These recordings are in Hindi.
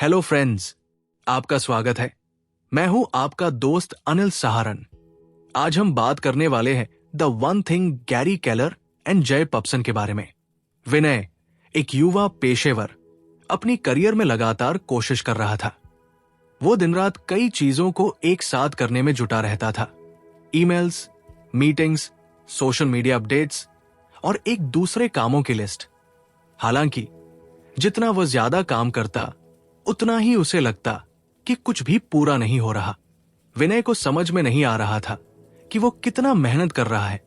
हेलो फ्रेंड्स, आपका स्वागत है। मैं हूं आपका दोस्त अनिल सहारन। आज हम बात करने वाले हैं the one thing Gary Keller and जय पप्सन के बारे में। विनय, एक युवा पेशेवर, अपनी करियर में लगातार कोशिश कर रहा था। वो दिन रात कई चीजों को एक साथ करने में जुटा रहता था। Emails, meetings, social media updates और एक दूसरे कामों की लिस्ट। हालांकि जितना वह ज्यादा काम करता, उतना ही उसे लगता कि कुछ भी पूरा नहीं हो रहा। विनय को समझ में नहीं आ रहा था कि वो कितना मेहनत कर रहा है,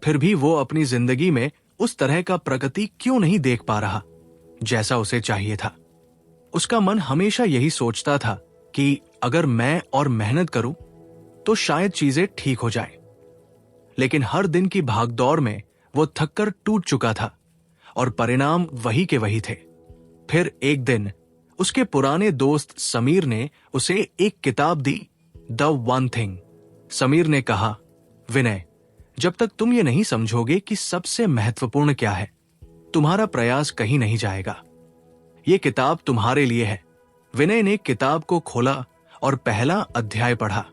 फिर भी वो अपनी जिंदगी में उस तरह का प्रगति क्यों नहीं देख पा रहा जैसा उसे चाहिए था। उसका मन हमेशा यही सोचता था कि अगर मैं और मेहनत करूं तो शायद चीजें ठीक हो जाएं। लेकिन हर दिन की भागदौड़ में वो थककर टूट चुका था और परिणाम वही के वही थे। फिर एक दिन उसके पुराने दोस्त समीर ने उसे एक किताब दी, द वन थिंग। समीर ने कहा, विनय, जब तक तुम ये नहीं समझोगे कि सबसे महत्वपूर्ण क्या है, तुम्हारा प्रयास कहीं नहीं जाएगा। ये किताब तुम्हारे लिए है। विनय ने किताब को खोला और पहला अध्याय पढ़ा।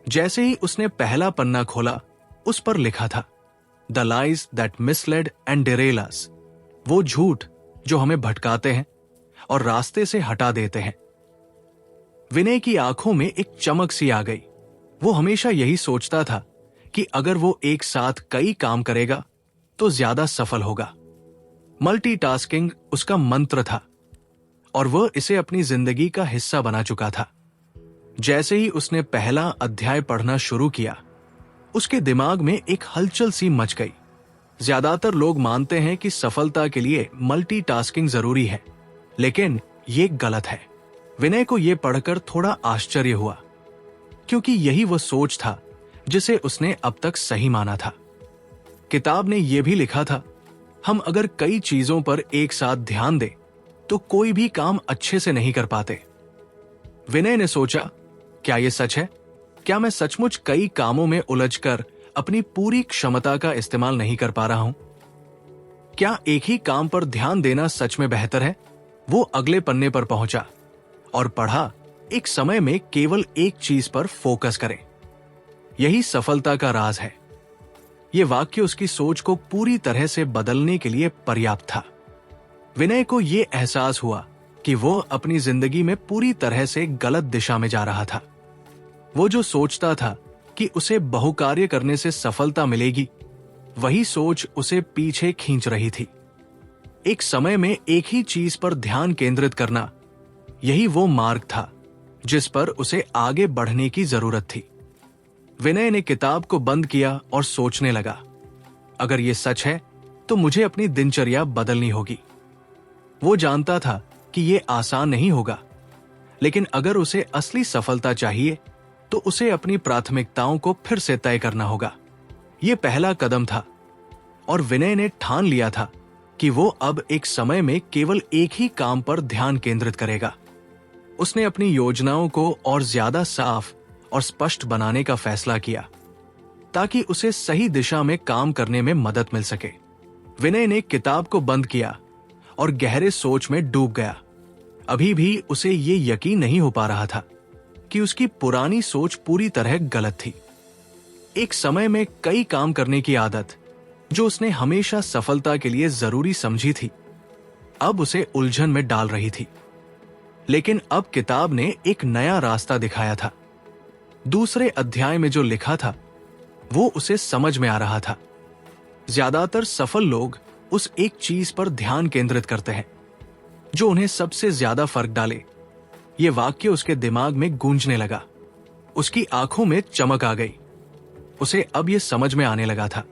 जैसे ही उसने पहला पन्ना खोला, उस पर लिखा था, the lies that mislead and derail us. वो झूठ जो हमें भटकाते हैं और रास्ते से हटा देते हैं। विनय की आंखों में एक चमक सी आ गई। वो हमेशा यही सोचता था कि अगर वो एक साथ कई काम करेगा तो ज्यादा सफल होगा। मल्टीटास्किंग उसका मंत्र था और वह इसे अपनी जिंदगी का हिस्सा बना चुका था। जैसे ही उसने पहला अध्याय पढ़ना शुरू किया, उसके दिमाग में एक हलचल सी मच गई। ज्यादातर लोग मानते हैं कि सफलता के लिए मल्टीटास्किंग जरूरी है, लेकिन ये गलत है। विनय को यह पढ़कर थोड़ा आश्चर्य हुआ, क्योंकि यही वो सोच था जिसे उसने अब तक सही माना था। किताब ने यह भी लिखा था, हम अगर कई चीजों पर एक साथ ध्यान दें तो कोई भी काम अच्छे से नहीं कर पाते। विनय ने सोचा, क्या यह सच है? क्या मैं सचमुच कई कामों में उलझकर अपनी पूरी क्षमता का इस्तेमाल नहीं कर पा रहा हूं? क्या एक ही काम पर ध्यान देना सच में बेहतर है? वो अगले पन्ने पर पहुंचा और पढ़ा, एक समय में केवल एक चीज पर फोकस करें। यही सफलता का राज है। यह वाक्य उसकी सोच को पूरी तरह से बदलने के लिए पर्याप्त था। विनय को यह एहसास हुआ कि वो अपनी जिंदगी में पूरी तरह से गलत दिशा में जा रहा था। वो जो सोचता था कि उसे बहुकार्य करने से सफलता मिलेगी, वही सोच उसे पीछे खींच रही थी। एक समय में एक ही चीज पर ध्यान केंद्रित करना, यही वो मार्ग था जिस पर उसे आगे बढ़ने की जरूरत थी। विनय ने किताब को बंद किया और सोचने लगा, अगर ये सच है तो मुझे अपनी दिनचर्या बदलनी होगी। वो जानता था कि ये आसान नहीं होगा, लेकिन अगर उसे असली सफलता चाहिए तो उसे अपनी प्राथमिकताओं को फिर से तय करना होगा। ये पहला कदम था और विनय ने ठान लिया था कि वो अब एक समय में केवल एक ही काम पर ध्यान केंद्रित करेगा। उसने अपनी योजनाओं को और ज्यादा साफ और स्पष्ट बनाने का फैसला किया ताकि उसे सही दिशा में काम करने में मदद मिल सके। विनय ने किताब को बंद किया और गहरे सोच में डूब गया। अभी भी उसे ये यकीन नहीं हो पा रहा था कि उसकी पुरानी सोच पूरी तरह गलत थी। एक समय में कई काम करने की आदत, जो उसने हमेशा सफलता के लिए जरूरी समझी थी, अब उसे उलझन में डाल रही थी। लेकिन अब किताब ने एक नया रास्ता दिखाया था। दूसरे अध्याय में जो लिखा था, वो उसे समझ में आ रहा था। ज्यादातर सफल लोग उस एक चीज पर ध्यान केंद्रित करते हैं जो उन्हें सबसे ज्यादा फर्क डाले। ये वाक्य उसके दिमाग में गूंजने लगा। उसकी आंखों में चमक आ गई। उसे अब यह समझ में आने लगा था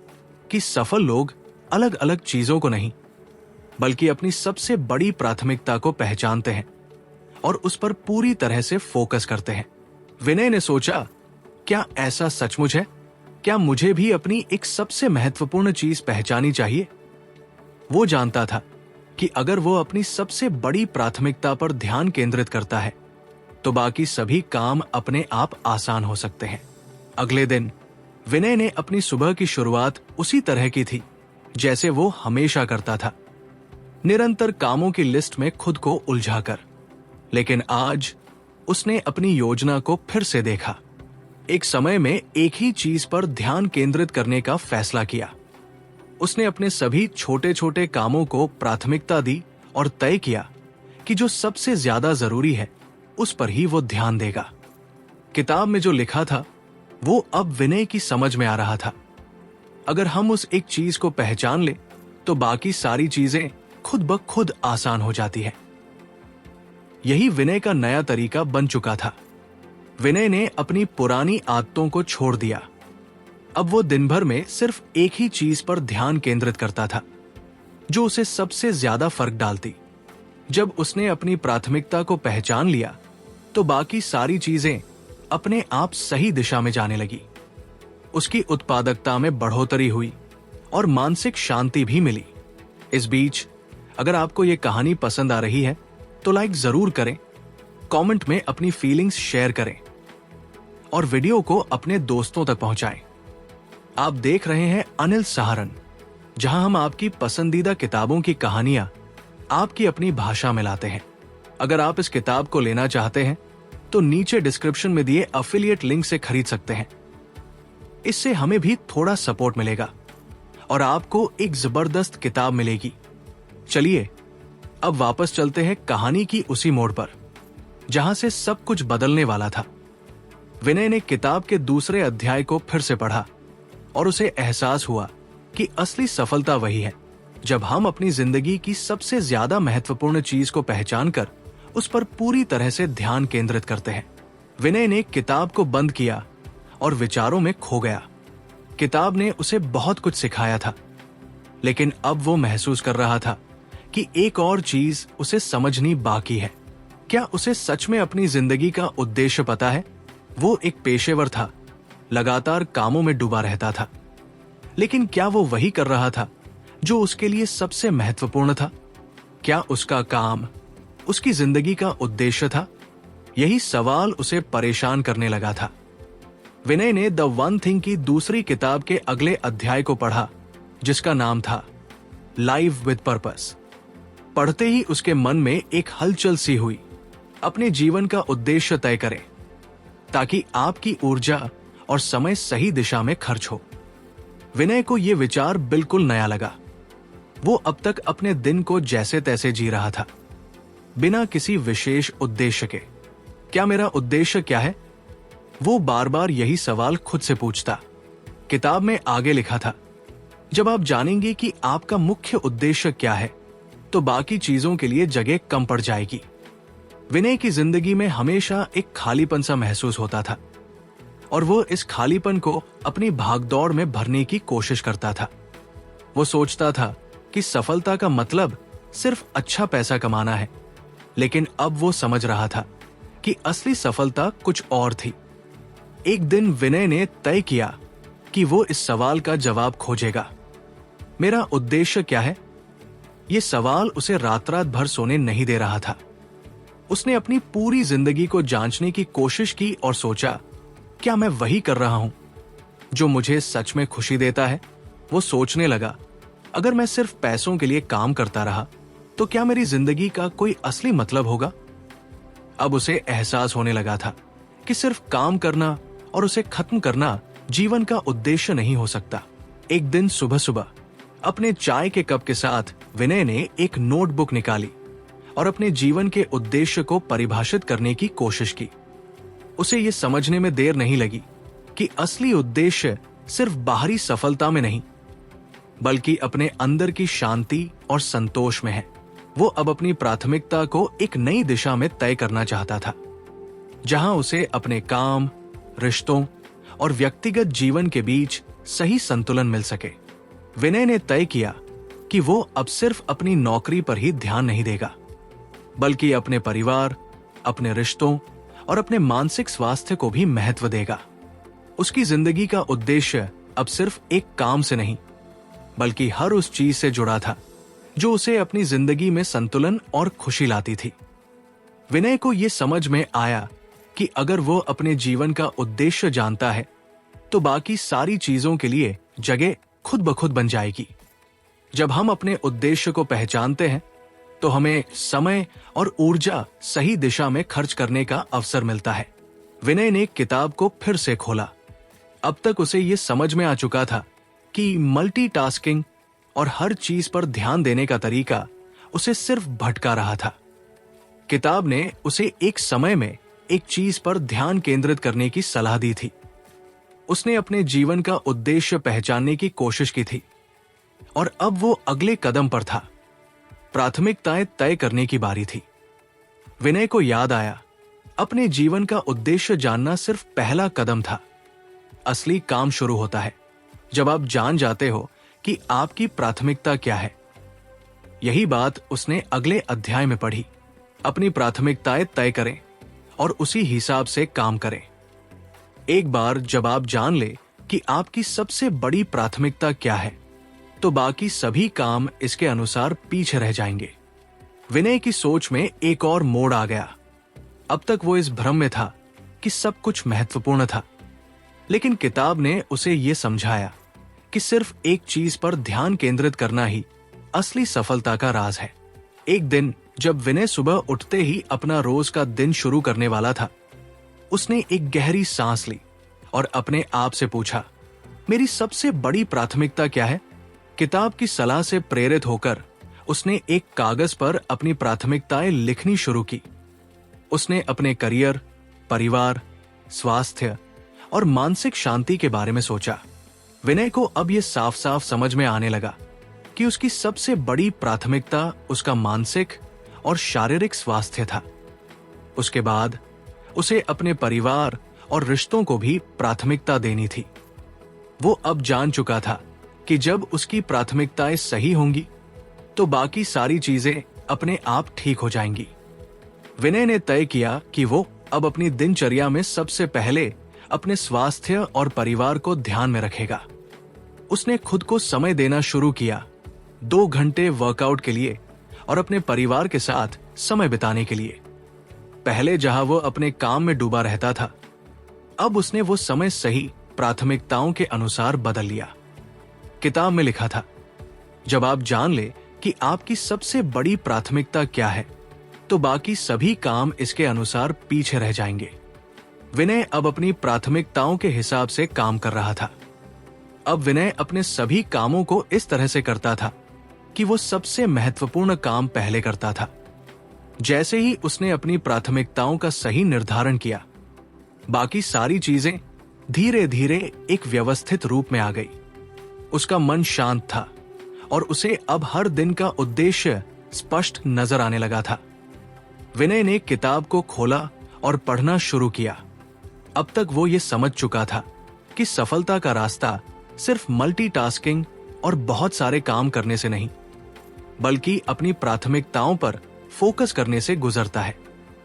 कि सफल लोग अलग अलग चीजों को नहीं, बल्कि अपनी सबसे बड़ी प्राथमिकता को पहचानते हैं और उस पर पूरी तरह से फोकस करते हैं। विनय ने सोचा, क्या ऐसा सचमुच है? क्या मुझे भी अपनी एक सबसे महत्वपूर्ण चीज पहचानी चाहिए? वो जानता था कि अगर वो अपनी सबसे बड़ी प्राथमिकता पर ध्यान केंद्रित करता है तो बाकी सभी काम अपने आप आसान हो सकते हैं। अगले दिन विनय ने अपनी सुबह की शुरुआत उसी तरह की थी जैसे वो हमेशा करता था, निरंतर कामों की लिस्ट में खुद को उलझाकर। लेकिन आज उसने अपनी योजना को फिर से देखा। एक समय में एक ही चीज पर ध्यान केंद्रित करने का फैसला किया। उसने अपने सभी छोटे छोटे कामों को प्राथमिकता दी और तय किया कि जो सबसे ज्यादा जरूरी है उस पर ही वो ध्यान देगा। किताब में जो लिखा था वो अब विनय की समझ में आ रहा था। अगर हम उस एक चीज को पहचान ले तो बाकी सारी चीजें खुद ब खुद आसान हो जाती है। यही विनय का नया तरीका बन चुका था। विनय ने अपनी पुरानी आदतों को छोड़ दिया। अब वो दिन भर में सिर्फ एक ही चीज पर ध्यान केंद्रित करता था जो उसे सबसे ज्यादा फर्क डालती। जब उसने अपनी प्राथमिकता को पहचान लिया तो बाकी सारी चीजें अपने आप सही दिशा में जाने लगी। उसकी उत्पादकता में बढ़ोतरी हुई और मानसिक शांति भी मिली। इस बीच अगर आपको यह कहानी पसंद आ रही है तो लाइक जरूर करें, कमेंट में अपनी फीलिंग्स शेयर करें और वीडियो को अपने दोस्तों तक पहुंचाएं। आप देख रहे हैं अनिल सहारन, जहां हम आपकी पसंदीदा किताबों की कहानियां आपकी अपनी भाषा में लाते हैं। अगर आप इस किताब को लेना चाहते हैं तो नीचे डिस्क्रिप्शन में दिए अफिलिएट लिंक से खरीद सकते हैं। इससे हमें भी थोड़ा सपोर्ट मिलेगा और आपको एक जबरदस्त किताब मिलेगी। चलिए अब वापस चलते हैं कहानी की उसी मोड़ पर जहां से सब कुछ बदलने वाला था। विनय ने किताब के दूसरे अध्याय को फिर से पढ़ा और उसे एहसास हुआ कि असली सफलता वही है जब हम अपनी जिंदगी की सबसे ज्यादा महत्वपूर्ण चीज को पहचान कर उस पर पूरी तरह से ध्यान केंद्रित करते हैं। विनय ने किताब को बंद किया और विचारों में खो गया। किताब ने उसे बहुत कुछ सिखाया था, लेकिन अब वो महसूस कर रहा था कि एक और चीज उसे समझनी बाकी है। क्या उसे सच में अपनी जिंदगी का उद्देश्य पता है? वो एक पेशेवर था, लगातार कामों में डूबा रहता था, लेकिन क्या वो वही कर रहा था जो उसके लिए सबसे महत्वपूर्ण था? क्या उसका काम उसकी जिंदगी का उद्देश्य था? यही सवाल उसे परेशान करने लगा था। विनय ने द वन थिंग की दूसरी किताब के अगले अध्याय को पढ़ा, जिसका नाम था लाइव विद पर्पस। पढ़ते ही उसके मन में एक हलचल सी हुई। अपने जीवन का उद्देश्य तय करें ताकि आपकी ऊर्जा और समय सही दिशा में खर्च हो। विनय को यह विचार बिल्कुल नया लगा। वो अब तक अपने दिन को जैसे तैसे जी रहा था, बिना किसी विशेष उद्देश्य के। क्या मेरा उद्देश्य क्या है? वो बार बार यही सवाल खुद से पूछता। किताब में आगे लिखा था, जब आप जानेंगे कि आपका मुख्य उद्देश्य क्या है तो बाकी चीजों के लिए जगह कम पड़ जाएगी। विनय की जिंदगी में हमेशा एक खालीपन सा महसूस होता था और वो इस खालीपन को अपनी भागदौड़ में भरने की कोशिश करता था। वो सोचता था कि सफलता का मतलब सिर्फ अच्छा पैसा कमाना है, लेकिन अब वो समझ रहा था कि असली सफलता कुछ और थी। एक दिन विनय ने तय किया कि वो इस सवाल का जवाब खोजेगा। मेरा उद्देश्य क्या है? ये सवाल उसे रात रात भर सोने नहीं दे रहा था। उसने अपनी पूरी जिंदगी को जांचने की कोशिश की और सोचा, क्या मैं वही कर रहा हूं जो मुझे सच में खुशी देता है? वो सोचने लगा, अगर मैं सिर्फ पैसों के लिए काम करता रहा तो क्या मेरी जिंदगी का कोई असली मतलब होगा? अब उसे एहसास होने लगा था कि सिर्फ काम करना और उसे खत्म करना जीवन का उद्देश्य नहीं हो सकता। एक दिन सुबह सुबह अपने चाय के कप के साथ विनय ने एक नोटबुक निकाली और अपने जीवन के उद्देश्य को परिभाषित करने की कोशिश की। उसे यह समझने में देर नहीं लगी कि असली उद्देश्य सिर्फ बाहरी सफलता में नहीं, बल्कि अपने अंदर की शांति और संतोष में है। वो अब अपनी प्राथमिकता को एक नई दिशा में तय करना चाहता था, जहां उसे अपने काम, रिश्तों और व्यक्तिगत जीवन के बीच सही संतुलन मिल सके। विनय ने तय किया कि वो अब सिर्फ अपनी नौकरी पर ही ध्यान नहीं देगा, बल्कि अपने परिवार, अपने रिश्तों और अपने मानसिक स्वास्थ्य को भी महत्व देगा। उसकी जिंदगी का उद्देश्य अब सिर्फ एक काम से नहीं, बल्कि हर उस चीज से जुड़ा था जो उसे अपनी जिंदगी में संतुलन और खुशी लाती थी। विनय को यह समझ में आया कि अगर वो अपने जीवन का उद्देश्य जानता है तो बाकी सारी चीजों के लिए जगह खुद ब खुद बन जाएगी। जब हम अपने उद्देश्य को पहचानते हैं तो हमें समय और ऊर्जा सही दिशा में खर्च करने का अवसर मिलता है। विनय ने किताब को फिर से खोला। अब तक उसे ये समझ में आ चुका था कि मल्टीटास्किंग और हर चीज पर ध्यान देने का तरीका उसे सिर्फ भटका रहा था। किताब ने उसे एक समय में एक चीज पर ध्यान केंद्रित करने की सलाह दी थी। उसने अपने जीवन का उद्देश्य पहचानने की कोशिश की थी और अब वो अगले कदम पर था। प्राथमिकताएं तय करने की बारी थी। विनय को याद आया, अपने जीवन का उद्देश्य जानना सिर्फ पहला कदम था। असली काम शुरू होता है जब आप जान जाते हो कि आपकी प्राथमिकता क्या है। यही बात उसने अगले अध्याय में पढ़ी। अपनी प्राथमिकताएं तय करें और उसी हिसाब से काम करें। एक बार जब आप जान ले कि आपकी सबसे बड़ी प्राथमिकता क्या है, तो बाकी सभी काम इसके अनुसार पीछे रह जाएंगे। विनय की सोच में एक और मोड़ आ गया। अब तक वो इस भ्रम में था कि सब कुछ महत्वपूर्ण था, लेकिन किताब ने उसे ये समझाया कि सिर्फ एक चीज पर ध्यान केंद्रित करना ही असली सफलता का राज है। एक दिन जब विनय सुबह उठते ही अपना रोज का दिन शुरू करने वाला था, उसने एक गहरी सांस ली और अपने आप से पूछा, मेरी सबसे बड़ी प्राथमिकता क्या है? किताब की सलाह से प्रेरित होकर उसने एक कागज पर अपनी प्राथमिकताएं लिखनी शुरू की। उसने अपने करियर, परिवार, स्वास्थ्य और मानसिक शांति के बारे में सोचा। विनय को अब यह साफ साफ समझ में आने लगा कि उसकी सबसे बड़ी प्राथमिकता उसका मानसिक और शारीरिक स्वास्थ्य था। उसके बाद उसे अपने परिवार और रिश्तों को भी प्राथमिकता देनी थी। वो अब जान चुका था कि जब उसकी प्राथमिकताएं सही होंगी तो बाकी सारी चीजें अपने आप ठीक हो जाएंगी। विनय ने तय किया कि वो अब अपनी दिनचर्या में सबसे पहले अपने स्वास्थ्य और परिवार को ध्यान में रखेगा। उसने खुद को समय देना शुरू किया, 2 घंटे वर्कआउट के लिए और अपने परिवार के साथ समय बिताने के लिए। पहले जहां वो अपने काम में डूबा रहता था, अब उसने वो समय सही प्राथमिकताओं के अनुसार बदल लिया। किताब में लिखा था, जब आप जान ले कि आपकी सबसे बड़ी प्राथमिकता क्या है, तो बाकी सभी काम इसके अनुसार पीछे रह जाएंगे। विनय अब अपनी प्राथमिकताओं के हिसाब से काम कर रहा था। अब विनय अपने सभी कामों को इस तरह से करता था कि वो सबसे महत्वपूर्ण काम पहले करता था। जैसे ही उसने अपनी प्राथमिकताओं का सही निर्धारण किया, बाकी सारी चीजें धीरे धीरे एक व्यवस्थित रूप में आ गई। उसका मन शांत था और उसे अब हर दिन का उद्देश्य स्पष्ट नजर आने लगा था। विनय ने किताब को खोला और पढ़ना शुरू किया। अब तक वो ये समझ चुका था कि सफलता का रास्ता सिर्फ मल्टीटास्किंग और बहुत सारे काम करने से नहीं, बल्कि अपनी प्राथमिकताओं पर फोकस करने से गुजरता है।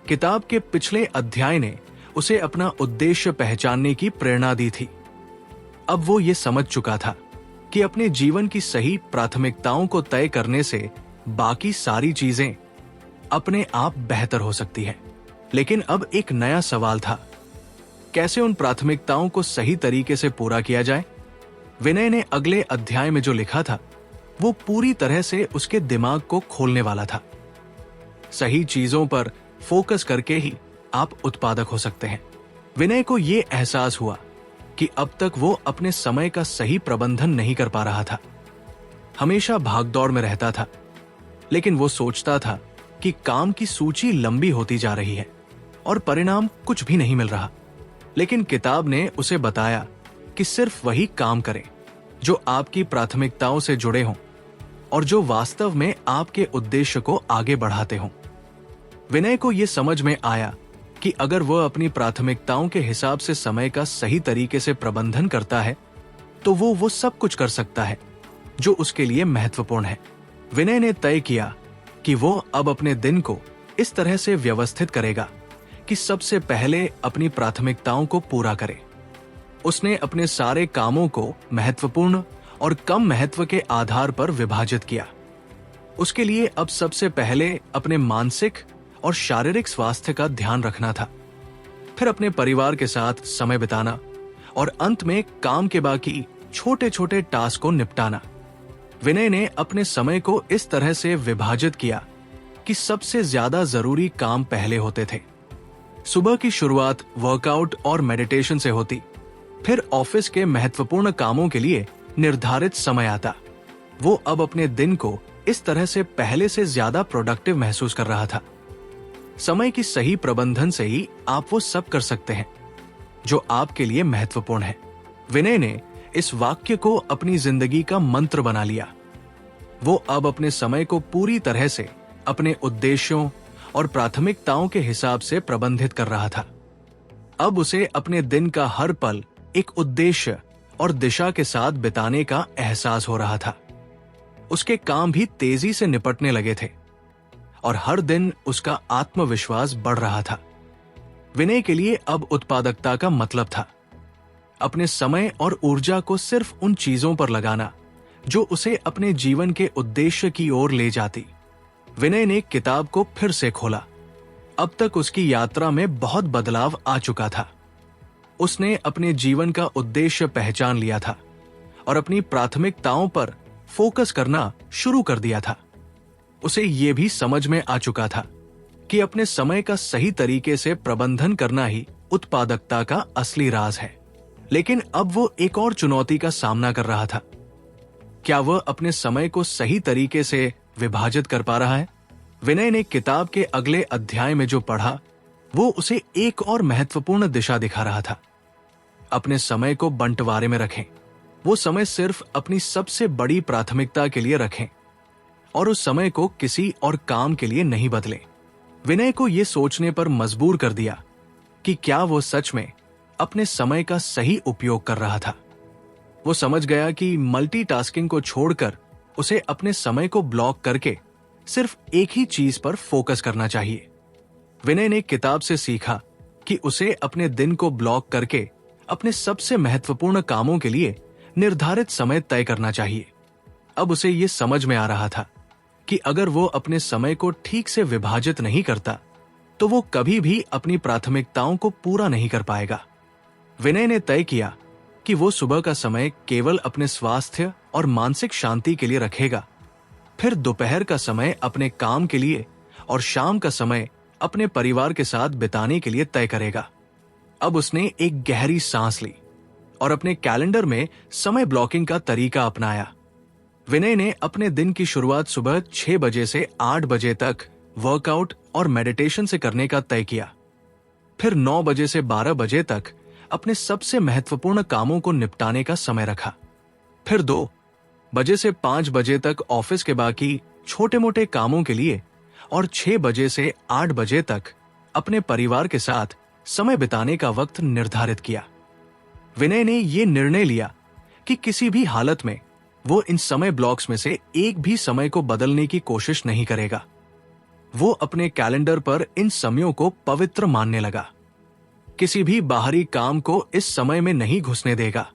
किताब के पिछले अध्याय ने उसे अपना उद्देश्य पहचानने की प्रेरणा दी थी। अब वो ये समझ चुका था कि अपने जीवन की सही प्राथमिकताओं को तय करने से बाकी सारी चीजें अपने आप बेहतर हो सकती है। लेकिन अब एक नया सवाल था, कैसे उन प्राथमिकताओं को सही तरीके से पूरा किया जाए? विनय ने अगले अध्याय में जो लिखा था, वो पूरी तरह से उसके दिमाग को खोलने वाला था। सही चीजों पर फोकस करके ही आप उत्पादक हो सकते हैं। विनय को यह एहसास हुआ कि अब तक वो अपने समय का सही प्रबंधन नहीं कर पा रहा था। हमेशा भागदौड़ में रहता था, लेकिन वो सोचता था कि काम की सूची लंबी होती जा रही है और परिणाम कुछ भी नहीं मिल रहा। लेकिन किताब ने उसे बताया कि सिर्फ वही काम करें जो आपकी प्राथमिकताओं से जुड़े हों और जो वास्तव में आपके उद्देश्य को आगे बढ़ाते हों। विनय को यह समझ में आया कि अगर वह अपनी प्राथमिकताओं के हिसाब से समय का सही तरीके से प्रबंधन करता है, तो वो सब कुछ कर सकता है जो उसके लिए महत्वपूर्ण है। विनय ने तय किया कि वो अब अपने दिन को इस तरह से व्यवस्थित करेगा कि सबसे पहले अपनी प्राथमिकताओं को पूरा करे। उसने अपने सारे कामों को महत्वपूर्ण और कम महत्व के आधार पर विभाजित किया। उसके लिए अब सबसे पहले अपने मानसिक और शारीरिक स्वास्थ्य का ध्यान रखना था, फिर अपने परिवार के साथ समय बिताना और अंत में काम के बाकी छोटे छोटे टास्क को निपटाना। विनय ने अपने समय को इस तरह से विभाजित किया कि सबसे ज्यादा जरूरी काम पहले होते थे। सुबह की शुरुआत वर्कआउट और मेडिटेशन से होती, फिर ऑफिस के महत्वपूर्ण कामों के लिए निर्धारित समय आता। वो अब अपने दिन को इस तरह से पहले से ज्यादा प्रोडक्टिव महसूस कर रहा था। समय की सही प्रबंधन से ही आप वो सब कर सकते हैं जो आपके लिए महत्वपूर्ण है। विनय ने इस वाक्य को अपनी जिंदगी का मंत्र बना लिया। वो अब अपने समय को पूरी तरह से अपने उद्देश्यों और प्राथमिकताओं के हिसाब से प्रबंधित कर रहा था। अब उसे अपने दिन का हर पल एक उद्देश्य और दिशा के साथ बिताने का एहसास हो रहा था। उसके काम भी तेजी से निपटने लगे थे और हर दिन उसका आत्मविश्वास बढ़ रहा था। विनय के लिए अब उत्पादकता का मतलब था अपने समय और ऊर्जा को सिर्फ उन चीजों पर लगाना जो उसे अपने जीवन के उद्देश्य की ओर ले जाती। विनय ने किताब को फिर से खोला। अब तक उसकी यात्रा में बहुत बदलाव आ चुका था। उसने अपने जीवन का उद्देश्य पहचान लिया था और अपनी प्राथमिकताओं पर फोकस करना शुरू कर दिया था। उसे यह भी समझ में आ चुका था कि अपने समय का सही तरीके से प्रबंधन करना ही उत्पादकता का असली राज है। लेकिन अब वो एक और चुनौती का सामना कर रहा था। क्या वह अपने समय को सही तरीके से विभाजित कर पा रहा है? विनय ने किताब के अगले अध्याय में जो पढ़ा वो उसे एक और महत्वपूर्ण दिशा दिखा रहा था। अपने समय को बंटवारे में रखें। वो समय सिर्फ अपनी सबसे बड़ी प्राथमिकता के लिए रखें और उस समय को किसी और काम के लिए नहीं बदलें। विनय को यह सोचने पर मजबूर कर दिया कि क्या वो सच में अपने समय का सही उपयोग कर रहा था। वो समझ गया कि मल्टीटास्किंग को छोड़कर उसे अपने समय को ब्लॉक करके सिर्फ एक ही चीज पर फोकस करना चाहिए। विनय ने किताब से सीखा कि उसे अपने दिन को ब्लॉक करके अपने सबसे महत्वपूर्ण कामों के लिए निर्धारित समय तय करना चाहिए। अब उसे ये समझ में आ रहा था कि अगर वो अपने समय को ठीक से विभाजित नहीं करता तो वो कभी भी अपनी प्राथमिकताओं को पूरा नहीं कर पाएगा। विनय ने तय किया कि वो सुबह का समय केवल अपने स्वास्थ्य और मानसिक शांति के लिए रखेगा, फिर दोपहर का समय अपने काम के लिए और शाम का समय अपने परिवार के साथ बिताने के लिए तय करेगा। अब उसने एक गहरी सांस ली और अपने कैलेंडर में समय ब्लॉकिंग का तरीका अपनाया। विनय ने अपने दिन की शुरुआत सुबह 6 बजे से 8 बजे तक वर्कआउट और मेडिटेशन से करने का तय किया। फिर 9 बजे से 12 बजे तक अपने सबसे महत्वपूर्ण कामों को निपटाने का समय रखा। फिर 2 बजे से 5 बजे तक ऑफिस के बाकी छोटे मोटे कामों के लिए और 6 बजे से 8 बजे तक अपने परिवार के साथ समय बिताने का वक्त निर्धारित किया। विनय ने यह निर्णय लिया कि किसी भी हालत में वो इन समय ब्लॉक्स में से एक भी समय को बदलने की कोशिश नहीं करेगा। वो अपने कैलेंडर पर इन समयों को पवित्र मानने लगा। किसी भी बाहरी काम को इस समय में नहीं घुसने देगा।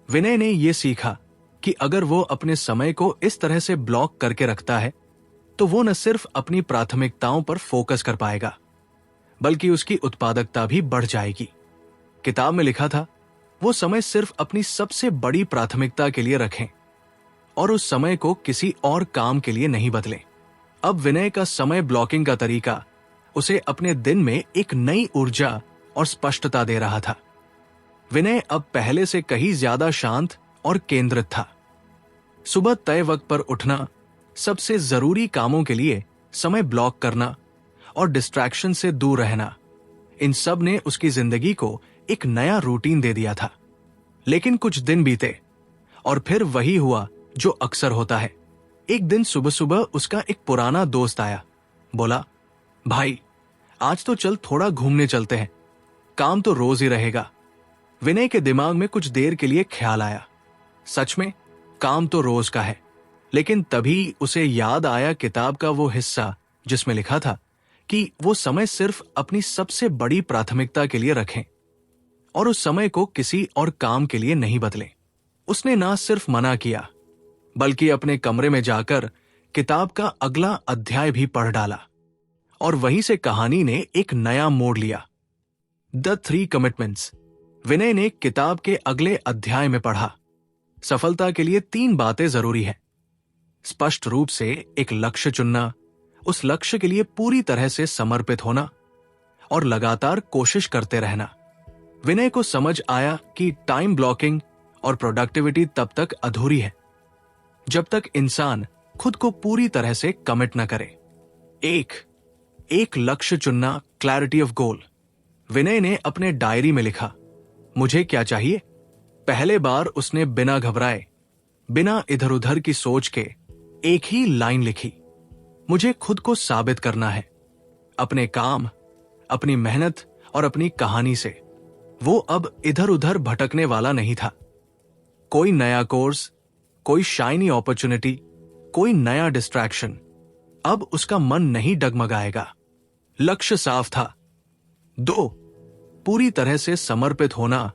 विनय ने यह सीखा कि अगर वो अपने समय को इस तरह से ब्लॉक करके रखता है तो वो न सिर्फ अपनी प्राथमिकताओं पर फोकस कर पाएगा बल्कि उसकी उत्पादकता भी बढ़ जाएगी। किताब में लिखा था, वो समय सिर्फ अपनी सबसे बड़ी प्राथमिकता के लिए रखें और उस समय को किसी और काम के लिए नहीं बदलें। अब विनय का समय ब्लॉकिंग का तरीका उसे अपने दिन में एक नई ऊर्जा और स्पष्टता दे रहा था। विनय अब पहले से कहीं ज्यादा शांत और केंद्रित था। सुबह तय वक्त पर उठना, सबसे जरूरी कामों के लिए समय ब्लॉक करना और डिस्ट्रैक्शन से दूर रहना, इन सब ने उसकी जिंदगी को एक नया रूटीन दे दिया था। लेकिन कुछ दिन बीते और फिर वही हुआ जो अक्सर होता है। एक दिन सुबह सुबह उसका एक पुराना दोस्त आया। बोला, भाई आज तो चल थोड़ा घूमने चलते हैं, काम तो रोज ही रहेगा। विनय के दिमाग में कुछ देर के लिए ख्याल आया, सच में काम तो रोज का है। लेकिन तभी उसे याद आया किताब का वो हिस्सा जिसमें लिखा था कि वो समय सिर्फ अपनी सबसे बड़ी प्राथमिकता के लिए रखें और उस समय को किसी और काम के लिए नहीं बदलें। उसने ना सिर्फ मना किया बल्कि अपने कमरे में जाकर किताब का अगला अध्याय भी पढ़ डाला और वहीं से कहानी ने एक नया मोड़ लिया। The 3 commitments. विनय ने किताब के अगले अध्याय में पढ़ा, सफलता के लिए 3 बातें जरूरी है। स्पष्ट रूप से एक लक्ष्य चुनना, उस लक्ष्य के लिए पूरी तरह से समर्पित होना और लगातार कोशिश करते रहना। विनय को समझ आया कि टाइम ब्लॉकिंग और प्रोडक्टिविटी तब तक अधूरी है जब तक इंसान खुद को पूरी तरह से कमिट न करे। एक लक्ष्य चुनना, क्लैरिटी ऑफ गोल। विनय ने अपने डायरी में लिखा, मुझे क्या चाहिए। पहले बार उसने बिना घबराए, बिना इधर उधर की सोच के एक ही लाइन लिखी, मुझे खुद को साबित करना है, अपने काम, अपनी मेहनत और अपनी कहानी से। वो अब इधर उधर भटकने वाला नहीं था। कोई नया कोर्स, कोई शाइनी अपॉर्चुनिटी, कोई नया डिस्ट्रैक्शन, अब उसका मन नहीं डगमगाएगा। लक्ष्य साफ था। 2, पूरी तरह से समर्पित होना,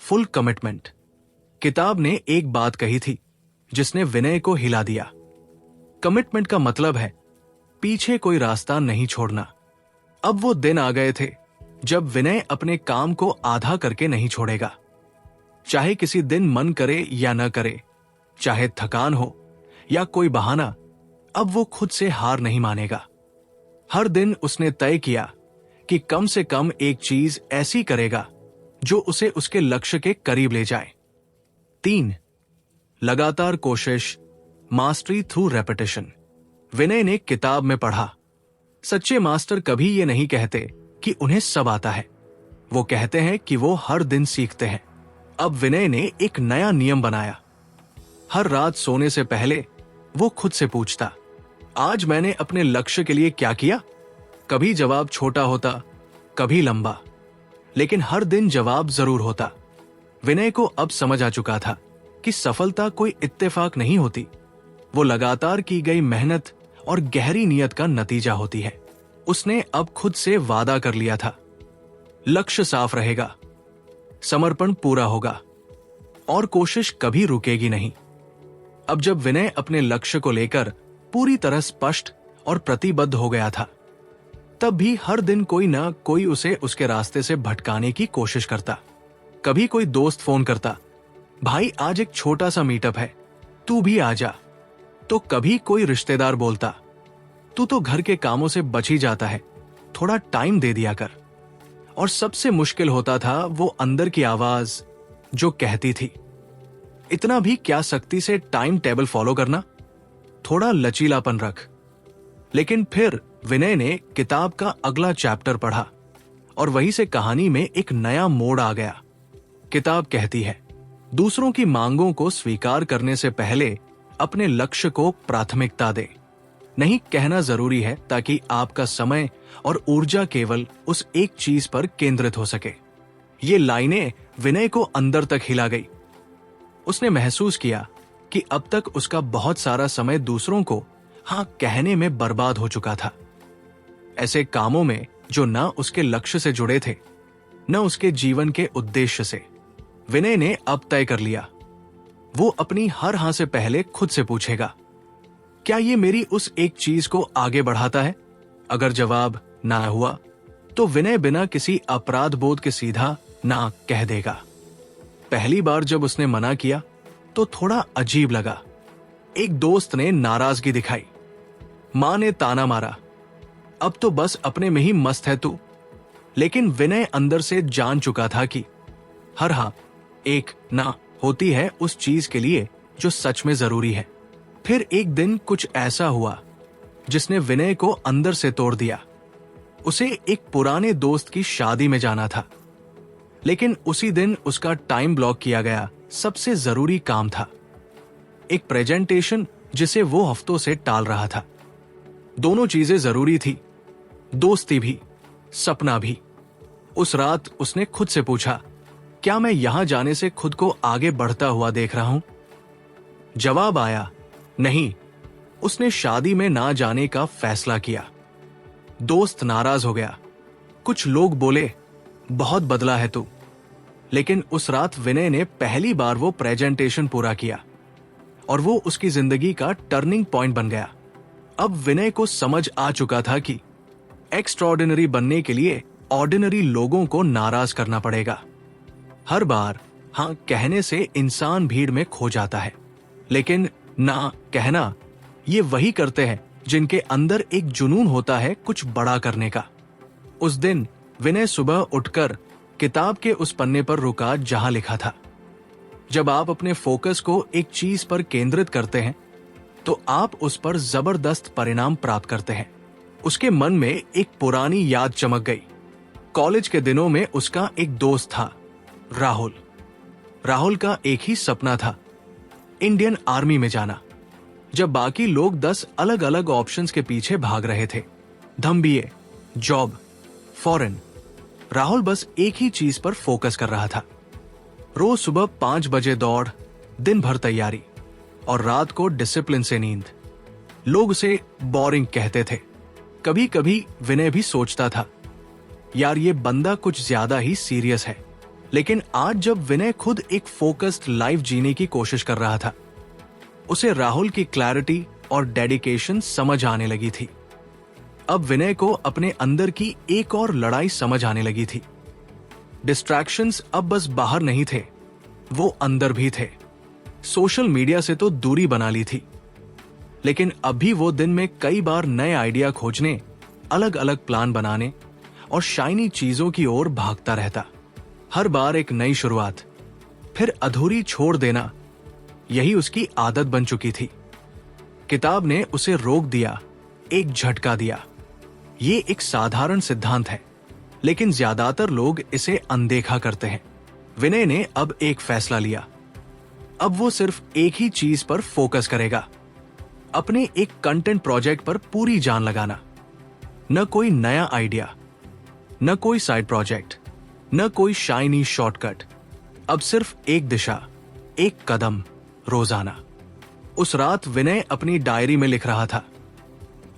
फुल कमिटमेंट। किताब ने एक बात कही थी जिसने विनय को हिला दिया। कमिटमेंट का मतलब है पीछे कोई रास्ता नहीं छोड़ना। अब वो दिन आ गए थे जब विनय अपने काम को आधा करके नहीं छोड़ेगा। चाहे किसी दिन मन करे या न करे, चाहे थकान हो या कोई बहाना, अब वो खुद से हार नहीं मानेगा। हर दिन उसने तय किया कि कम से कम एक चीज ऐसी करेगा जो उसे उसके लक्ष्य के करीब ले जाए। 3, लगातार कोशिश, मास्टरी थ्रू रेपिटेशन। विनय ने किताब में पढ़ा, सच्चे मास्टर कभी ये नहीं कहते कि उन्हें सब आता है, वो कहते हैं कि वो हर दिन सीखते हैं। अब विनय ने एक नया नियम बनाया। हर रात सोने से पहले वो खुद से पूछता, आज मैंने अपने लक्ष्य के लिए क्या किया। कभी जवाब छोटा होता, कभी लंबा, लेकिन हर दिन जवाब जरूर होता। विनय को अब समझ आ चुका था कि सफलता कोई इत्तेफाक नहीं होती, वो लगातार की गई मेहनत और गहरी नियत का नतीजा होती है। उसने अब खुद से वादा कर लिया था, लक्ष्य साफ रहेगा, समर्पण पूरा होगा और कोशिश कभी रुकेगी नहीं। अब जब विनय अपने लक्ष्य को लेकर पूरी तरह स्पष्ट और प्रतिबद्ध हो गया था, तब भी हर दिन कोई ना कोई उसे उसके रास्ते से भटकाने की कोशिश करता। कभी कोई दोस्त फोन करता, भाई आज एक छोटा सा मीटअप है, तू भी आ जा। तो कभी कोई रिश्तेदार बोलता, तू तो घर के कामों से बच ही जाता है, थोड़ा टाइम दे दिया कर। और सबसे मुश्किल होता था वो अंदर की आवाज जो कहती थी, इतना भी क्या सख्ती से टाइम टेबल फॉलो करना, थोड़ा लचीलापन रख। लेकिन फिर विनय ने किताब का अगला चैप्टर पढ़ा और वहीं से कहानी में एक नया मोड़ आ गया। किताब कहती है, दूसरों की मांगों को स्वीकार करने से पहले अपने लक्ष्य को प्राथमिकता दे। नहीं कहना जरूरी है ताकि आपका समय और ऊर्जा केवल उस एक चीज पर केंद्रित हो सके। ये लाइनें विनय को अंदर तक हिला गई। उसने महसूस किया कि अब तक उसका बहुत सारा समय दूसरों को हाँ कहने में बर्बाद हो चुका था, ऐसे कामों में जो न उसके लक्ष्य से जुड़े थे, न उसके जीवन के उद्देश्य से। विनय ने अब तय कर लिया, वो अपनी हर हाँ से पहले खुद से पूछेगा, क्या ये मेरी उस एक चीज को आगे बढ़ाता है। अगर जवाब ना हुआ तो विनय बिना किसी अपराध बोध के सीधा ना कह देगा। पहली बार जब उसने मना किया तो थोड़ा अजीब लगा। एक दोस्त ने नाराजगी दिखाई, मां ने ताना मारा, अब तो बस अपने में ही मस्त है तू। लेकिन विनय अंदर से जान चुका था कि हर हाँ एक ना होती है उस चीज के लिए जो सच में जरूरी है। फिर एक दिन कुछ ऐसा हुआ जिसने विनय को अंदर से तोड़ दिया। उसे एक पुराने दोस्त की शादी में जाना था, लेकिन उसी दिन उसका टाइम ब्लॉक किया गया सबसे जरूरी काम था, एक प्रेजेंटेशन जिसे वो हफ्तों से टाल रहा था। दोनों चीजें जरूरी थी, दोस्ती भी, सपना भी। उस रात उसने खुद से पूछा, क्या मैं यहां जाने से खुद को आगे बढ़ता हुआ देख रहा हूं। जवाब आया, नहीं। उसने शादी में ना जाने का फैसला किया। दोस्त नाराज हो गया, कुछ लोग बोले, बहुत बदला है तू। लेकिन उस रात विनय ने पहली बार वो प्रेजेंटेशन पूरा किया और वो उसकी जिंदगी का टर्निंग पॉइंट बन गया। अब विनय को समझ आ चुका था कि एक्स्ट्राऑर्डिनरी बनने के लिए ऑर्डिनरी लोगों को नाराज करना पड़ेगा। हर बार हाँ कहने से इंसान भीड़ में खो जाता है, लेकिन ना कहना ये वही करते हैं जिनके अंदर एक जुनून होता है कुछ बड़ा करने का। उस दिन विनय सुबह उठकर किताब के उस पन्ने पर रुका जहां लिखा था। जब आप अपने फोकस को एक चीज पर केंद्रित करते हैं तो आप उस पर जबरदस्त परिणाम प्राप्त करते हैं। उसके मन में एक पुरानी याद चमक गई। कॉलेज के दिनों में उसका एक दोस्त था, राहुल। राहुल का एक ही सपना था, इंडियन आर्मी में जाना। जब बाकी लोग 10 अलग अलग ऑप्शंस के पीछे भाग रहे थे, धमबीए, जॉब, फॉरेन, राहुल बस एक ही चीज पर फोकस कर रहा था। रोज सुबह 5 बजे दौड़, दिन भर तैयारी और रात को डिसिप्लिन से नींद। लोग उसे बोरिंग कहते थे। कभी कभी विनय भी सोचता था, यार ये बंदा कुछ ज्यादा ही सीरियस है। लेकिन आज जब विनय खुद एक फोकस्ड लाइफ जीने की कोशिश कर रहा था, उसे राहुल की क्लैरिटी और डेडिकेशन समझ आने लगी थी। अब विनय को अपने अंदर की एक और लड़ाई समझ आने लगी थी। डिस्ट्रैक्शंस अब बस बाहर नहीं थे, वो अंदर भी थे। सोशल मीडिया से तो दूरी बना ली थी, लेकिन अब भी वो दिन में कई बार नए आइडिया खोजने, अलग अलग प्लान बनाने और शाइनी चीजों की ओर भागता रहता। हर बार एक नई शुरुआत, फिर अधूरी छोड़ देना, यही उसकी आदत बन चुकी थी। किताब ने उसे रोक दिया, एक झटका दिया। ये एक साधारण सिद्धांत है, लेकिन ज्यादातर लोग इसे अनदेखा करते हैं। विनय ने अब एक फैसला लिया। अब वो सिर्फ एक ही चीज पर फोकस करेगा, अपने एक कंटेंट प्रोजेक्ट पर पूरी जान लगाना। न कोई नया आइडिया, न कोई साइड प्रोजेक्ट, न कोई शाइनी शॉर्टकट। अब सिर्फ एक दिशा, एक कदम, रोजाना। उस रात विनय अपनी डायरी में लिख रहा था।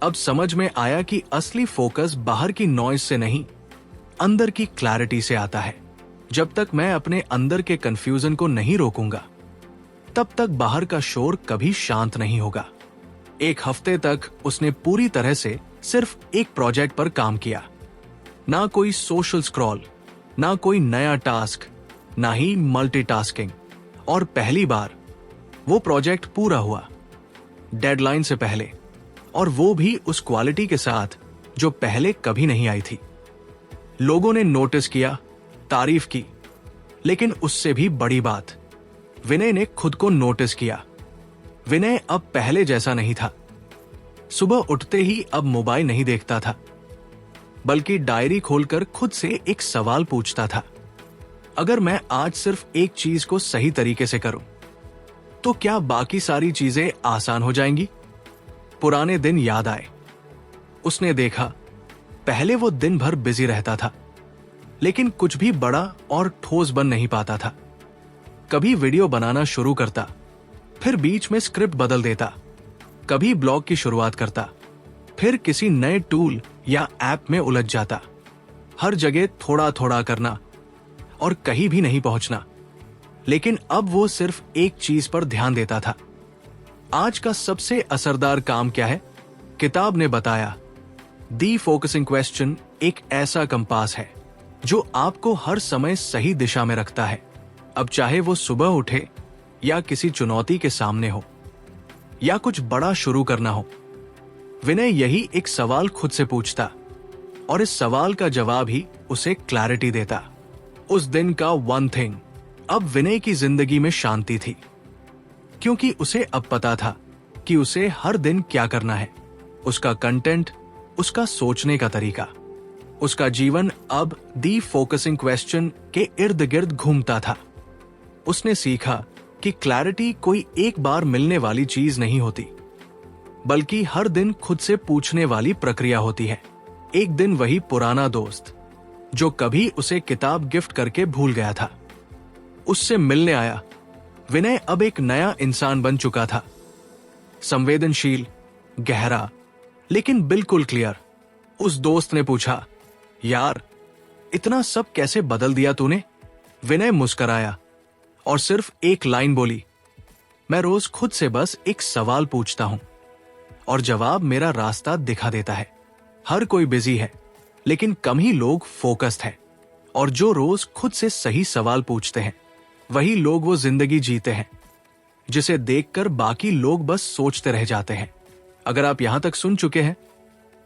अब समझ में आया कि असली फोकस बाहर की नॉइज से नहीं, अंदर की क्लैरिटी से आता है। जब तक मैं अपने अंदर के कंफ्यूजन को नहीं रोकूंगा, तब तक बाहर का शोर कभी शांत नहीं होगा। एक हफ्ते तक उसने पूरी तरह से सिर्फ एक प्रोजेक्ट पर काम किया। ना कोई सोशल स्क्रॉल, ना कोई नया टास्क, ना ही मल्टीटास्किंग। और पहली बार वो प्रोजेक्ट पूरा हुआ, डेडलाइन से पहले, और वो भी उस क्वालिटी के साथ जो पहले कभी नहीं आई थी। लोगों ने नोटिस किया, तारीफ की, लेकिन उससे भी बड़ी बात, विनय ने खुद को नोटिस किया। विनय अब पहले जैसा नहीं था। सुबह उठते ही अब मोबाइल नहीं देखता था, बल्कि डायरी खोलकर खुद से एक सवाल पूछता था, अगर मैं आज सिर्फ एक चीज को सही तरीके से करूं, तो क्या बाकी सारी चीजें आसान हो जाएंगी? पुराने दिन याद आए। उसने देखा, पहले वो दिन भर बिजी रहता था, लेकिन कुछ भी बड़ा और ठोस बन नहीं पाता था। कभी वीडियो बनाना शुरू करता, फिर बीच में स्क्रिप्ट बदल देता। कभी ब्लॉग की शुरुआत करता, फिर किसी नए टूल या ऐप में उलझ जाता। हर जगह थोड़ा थोड़ा करना और कहीं भी नहीं पहुंचना। लेकिन अब वो सिर्फ एक चीज पर ध्यान देता था। आज का सबसे असरदार काम क्या है? किताब ने बताया, दी फोकसिंग क्वेश्चन एक ऐसा कंपास है जो आपको हर समय सही दिशा में रखता है। अब चाहे वो सुबह उठे या किसी चुनौती के सामने हो या कुछ बड़ा शुरू करना हो, विनय यही एक सवाल खुद से पूछता और इस सवाल का जवाब ही उसे क्लैरिटी देता। उस दिन का वन थिंग अब विनय की जिंदगी में शांति थी, क्योंकि उसे अब पता था कि उसे हर दिन क्या करना है। उसका कंटेंट, उसका सोचने का तरीका, उसका जीवन अब दी फोकसिंग क्वेश्चन के इर्द गिर्द घूमता था। उसने सीखा कि क्लैरिटी कोई एक बार मिलने वाली चीज नहीं होती, बल्कि हर दिन खुद से पूछने वाली प्रक्रिया होती है। एक दिन वही पुराना दोस्त जो कभी उसे किताब गिफ्ट करके भूल गया था, उससे मिलने आया। विनय अब एक नया इंसान बन चुका था, संवेदनशील, गहरा, लेकिन बिल्कुल क्लियर। उस दोस्त ने पूछा, यार इतना सब कैसे बदल दिया तूने? विनय मुस्कराया और सिर्फ एक लाइन बोली, मैं रोज खुद से बस एक सवाल पूछता हूं और जवाब मेरा रास्ता दिखा देता है। हर कोई बिजी है, लेकिन कम ही लोग फोकस्ड हैं, और जो रोज खुद से सही सवाल पूछते हैं वही लोग वो जिंदगी जीते हैं जिसे देखकर बाकी लोग बस सोचते रह जाते हैं। अगर आप यहां तक सुन चुके हैं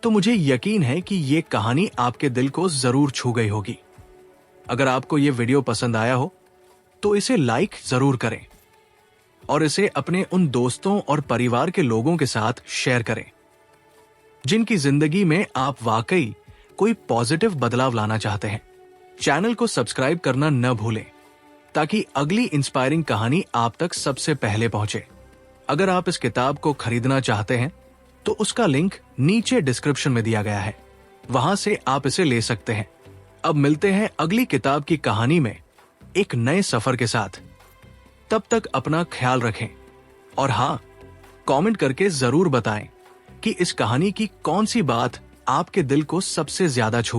तो मुझे यकीन है कि ये कहानी आपके दिल को जरूर छू गई होगी। अगर आपको ये वीडियो पसंद आया हो तो इसे लाइक जरूर करें और इसे अपने उन दोस्तों और परिवार के लोगों के साथ शेयर करें जिनकी जिंदगी में आप वाकई कोई पॉजिटिव बदलाव लाना चाहते हैं। चैनल को सब्सक्राइब करना न भूलें ताकि अगली इंस्पायरिंग कहानी आप तक सबसे पहले पहुंचे। अगर आप इस किताब को खरीदना चाहते हैं तो उसका लिंक नीचे डिस्क्रिप्शन में दिया गया है, वहां से आप इसे ले सकते हैं। अब मिलते हैं अगली किताब की कहानी में एक नए सफर के साथ। तब तक अपना ख्याल रखें और हाँ, कमेंट करके जरूर बताएं कि इस कहानी की कौन सी बात आपके दिल को सबसे ज्यादा छू